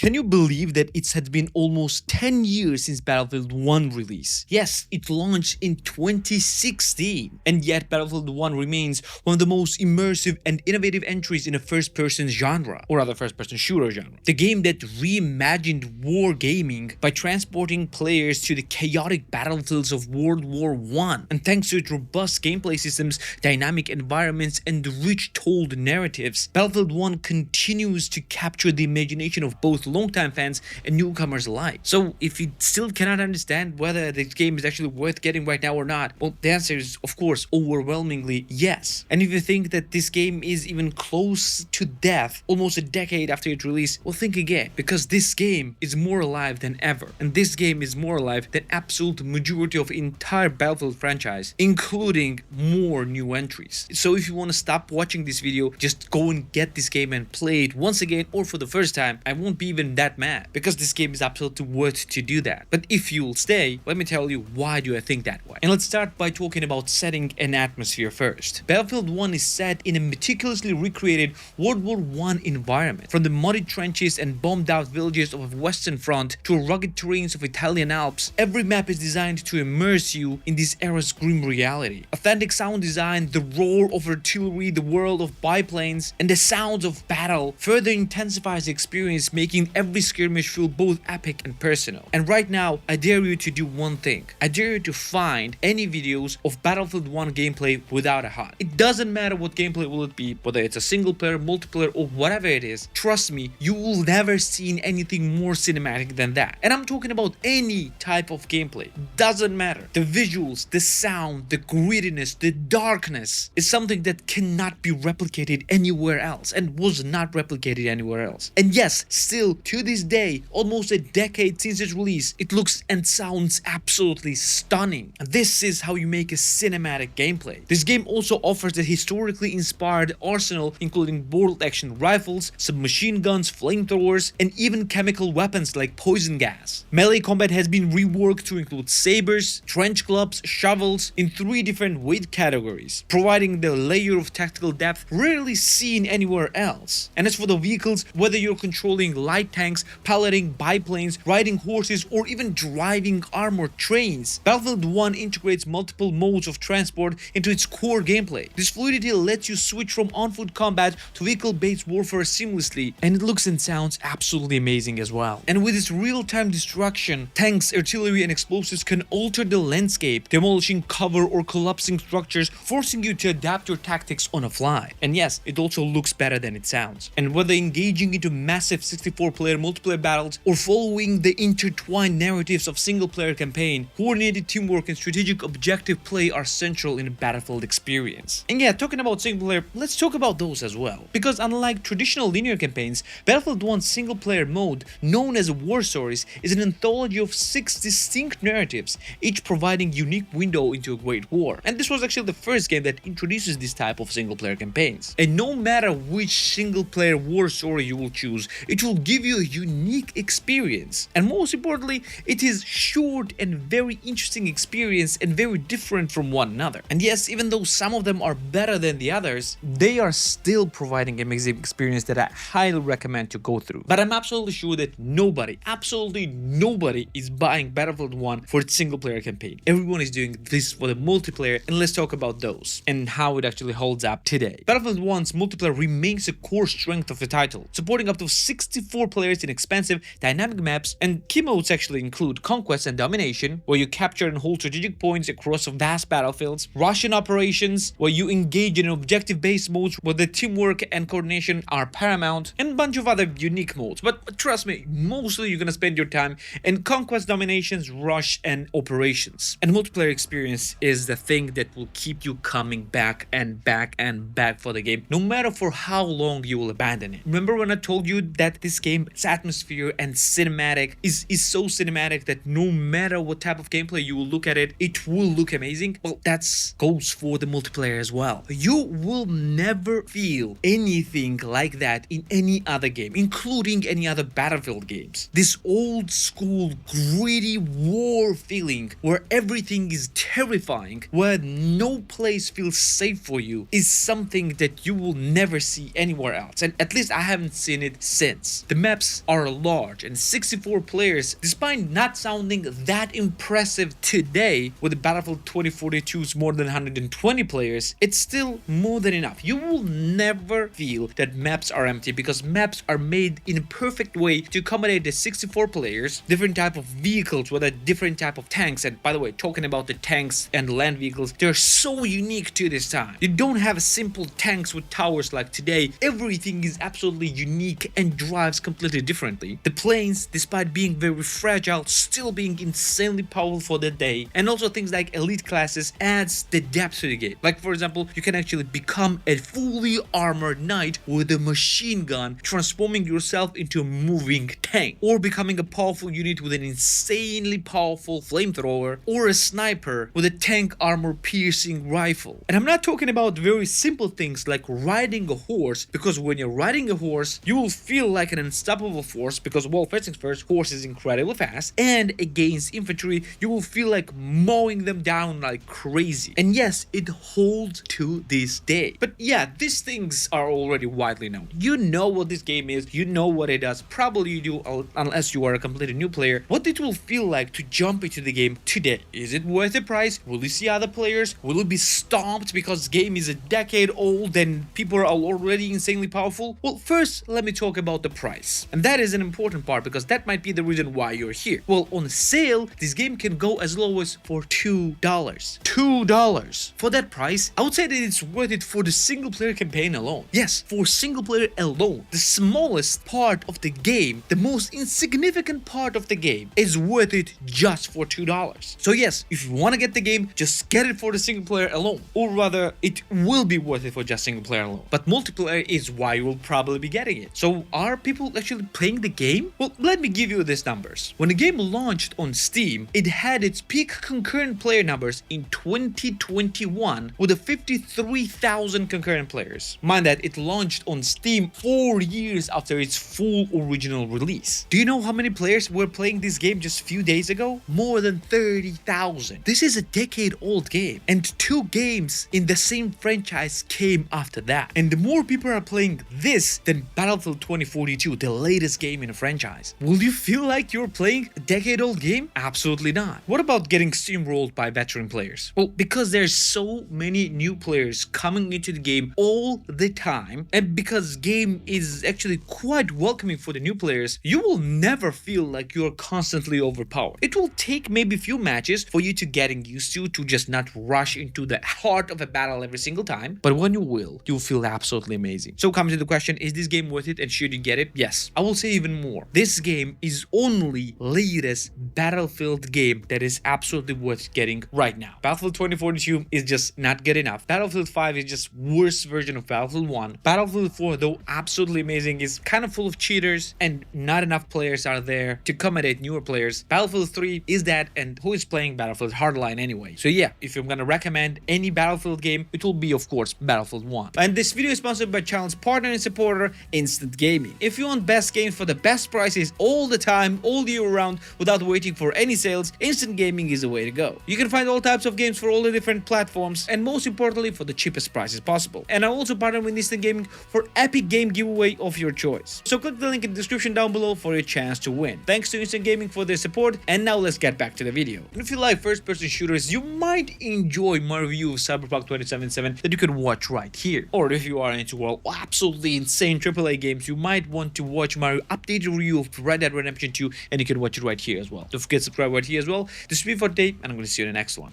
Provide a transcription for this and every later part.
Can you believe that it had been almost 10 years since Battlefield 1 release? Yes, it launched in 2016, and yet Battlefield 1 remains one of the most immersive and innovative entries in a first-person genre, or rather first-person shooter genre. The game that reimagined war gaming by transporting players to the chaotic battlefields of World War I. And thanks to its robust gameplay systems, dynamic environments, and rich told narratives, Battlefield 1 continues to capture the imagination of both longtime fans and newcomers alike. So if you still cannot understand whether this game is actually worth getting right now or not, well, the answer is of course overwhelmingly yes. And if you think that this game is even close to death almost a decade after its release, well, think again, because this game is more alive than ever, and this game is more alive than absolute majority of entire Battlefield franchise, including more new entries. So if you want to stop watching this video, just go and get this game and play it once again or for the first time. I won't be even that mad, because this game is absolutely worth to do that. But if you'll stay, let me tell you why do I think that way. And let's start by talking about setting and atmosphere first. Battlefield 1 is set in a meticulously recreated World War I environment. From the muddy trenches and bombed out villages of a Western Front to rugged terrains of Italian Alps, every map is designed to immerse you in this era's grim reality. Authentic sound design, the roar of artillery, the whirl of biplanes, and the sounds of battle further intensifies the experience, making every skirmish feel both epic and personal. And right now, I dare you to do one thing. I dare you to find any videos of Battlefield 1 gameplay without a HUD. It doesn't matter what gameplay will it be, whether it's a single player, multiplayer, or whatever it is. Trust me, you will never see anything more cinematic than that. And I'm talking about any type of gameplay. Doesn't matter. The visuals, the sound, the grittiness, the darkness is something that cannot be replicated anywhere else and was not replicated anywhere else. And yes, still to this day, almost a decade since its release, it looks and sounds absolutely stunning. And this is how you make a cinematic gameplay. This game also offers a historically inspired arsenal, including bolt action rifles, submachine guns, flamethrowers, and even chemical weapons like poison gas. Melee combat has been reworked to include sabers, trench clubs, shovels in 3 different weight categories, providing the layer of tactical depth rarely seen anywhere else. And as for the vehicles, whether you're controlling light tanks, piloting biplanes, riding horses, or even driving armored trains, Battlefield 1 integrates multiple modes of transport into its core gameplay. This fluidity lets you switch from on-foot combat to vehicle-based warfare seamlessly, and it looks and sounds absolutely amazing as well. And with its real-time destruction, tanks, artillery, and explosives can alter the landscape, demolishing cover or collapsing structures, forcing you to adapt your tactics on a fly. And yes, it also looks better than it sounds. And whether engaging into massive 64-player multiplayer battles or following the intertwined narratives of single-player campaign, coordinated teamwork and strategic objective play are central in a Battlefield experience. And yeah, talking about single-player, let's talk about those as well. Because unlike traditional linear campaigns, Battlefield 1's single-player mode, known as War Stories, is an anthology of 6 distinct narratives, each providing unique window into a great war. And this was actually the first game that introduces this type of single-player campaigns. And no matter which single-player war story you will choose, it will give you a unique experience. And most importantly, it is short and very interesting experience and very different from one another. And yes, even though some of them are better than the others, they are still providing an amazing experience that I highly recommend to go through. But I'm absolutely sure that nobody, absolutely nobody is buying Battlefield 1 for its single-player campaign. Everyone is doing this for the multiplayer, and let's talk about those and how it actually holds up today. Battlefield 1's multiplayer remains a core strength of the title, supporting up to 64 players in expansive, dynamic maps, and key modes actually include Conquest and Domination, where you capture and hold strategic points across vast battlefields, Russian Operations, where you engage in objective-based modes where the teamwork and coordination are paramount, and a bunch of other unique modes. But trust me, mostly you're gonna spend your time in Conquest, Dominations, Rush, and Operations. And multiplayer experience is the thing that will keep you coming back and back and back for the game, no matter for how long you will abandon it. Remember when I told you that this game's atmosphere and cinematic is so cinematic that no matter what type of gameplay you will look at it, it will look amazing? Well, that goes for the multiplayer as well. You will never feel anything like that in any other game, including any other Battlefield games. This old school gritty war feeling where everything is terrifying, where no place feels safe for you, is something that you will never see anywhere else. And at least I haven't seen it since. The maps are large and 64 players, despite not sounding that impressive today with the Battlefield 2042's more than 120 players, it's still more than enough. You will never feel that maps are empty because maps are made in a perfect way to accommodate the 64 players, different type of vehicles with a different type of tanks. And by the way, talking about the tanks and land vehicles, they're so unique to this time. You don't have simple tanks with towers like today. Everything is absolutely unique and drives completely differently. The planes, despite being very fragile, still being insanely powerful for the day. And also things like elite classes adds the depth to the game. Like for example, you can actually become a fully armored knight with a machine gun, transforming yourself into a moving tank, or becoming a powerful unit with an insanely powerful flamethrower, or a sniper with a tank armor piercing rifle. And I'm not talking about very simple things like riding a horse, because when you're riding a horse, you will feel like an unstoppable force because, well, first things first, horse is incredibly fast, and against infantry, you will feel like mowing them down like crazy. And yes, it holds to this day. But yeah, these things are already widely known. You know what this game is, you know what it does, probably you do unless you are a completely new player. What it will feel like to jump into the game today. Is it worth the price? Will you see other players? Will it be stomped because the game is a decade old and people are already insanely powerful? Well, first let me talk about the price. And that is an important part because that might be the reason why you're here. Well, on sale, this game can go as low as for $2. $2. For that price, I would say that it's worth it for the single player campaign alone. Yes, for single player alone, the smallest part of the game, the most insignificant part of the game is worth it just for $2. So yes, if you want to get the game, just get it for the single player alone. Or rather, it will be worth it for just single player alone. But multiplayer is why you will probably be getting it. So are people actually playing the game? Well, let me give you these numbers. When the game launched on Steam, it had its peak concurrent player numbers in 2021 with a 53,000 concurrent players. Mind that it launched on Steam 4 years after its full original release. Do you know how many players were playing this game just a few days ago? More than 30,000. This is a decade-old game, and 2 games in the same franchise came after that. And the more people are playing this than Battlefield 2042, the latest game in the franchise. Will you feel like you're playing a decade-old game? Absolutely not. What about getting steamrolled by veteran players? Well, because there's so many new players coming into the game all the time, and because game is actually quite welcoming for the new players, you will never feel like you're constantly overpowered. It will take maybe a few matches for you to getting used to just not rush into the heart of a battle every single time, but when you will, you'll feel absolutely amazing. So coming to the question, is this game worth it and should you get it? Yes. I will say even more. This game is only latest Battlefield game that is absolutely worth getting right now. Battlefield 2042 is just not good enough. Battlefield 5 is just worse version of Battlefield 1. Battlefield 4, though absolutely amazing, is kind of full of cheaters and not enough players are there to accommodate newer players. Battlefield 3 is that, and who is playing Battlefield Hardline anyway? So yeah, if I'm gonna recommend any Battlefield game, it will be of course Battlefield 1. And this video is sponsored by channel's partner and supporter, Instant Gaming. If you want best games for the best prices all the time, all year round, without waiting for any sales, Instant Gaming is the way to go. You can find all types of games for all the different platforms, and most importantly for the cheapest prices possible. And I also partner with Instant Gaming for epic game giveaway of your choice. So click the link in the description down below for your chance to win. Thanks to Instant Gaming for their support, and now let's get back to the video. And if you like first-person shooters, you might enjoy my review of Cyberpunk 2077 that you can watch right here. Or if you are into absolutely insane AAA games, you might want to watch my updated review of Red Dead Redemption 2, and you can watch it right here as well. Don't forget to subscribe right here as well. This is me for today, and I'm going to see you in the next one.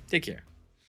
Take care.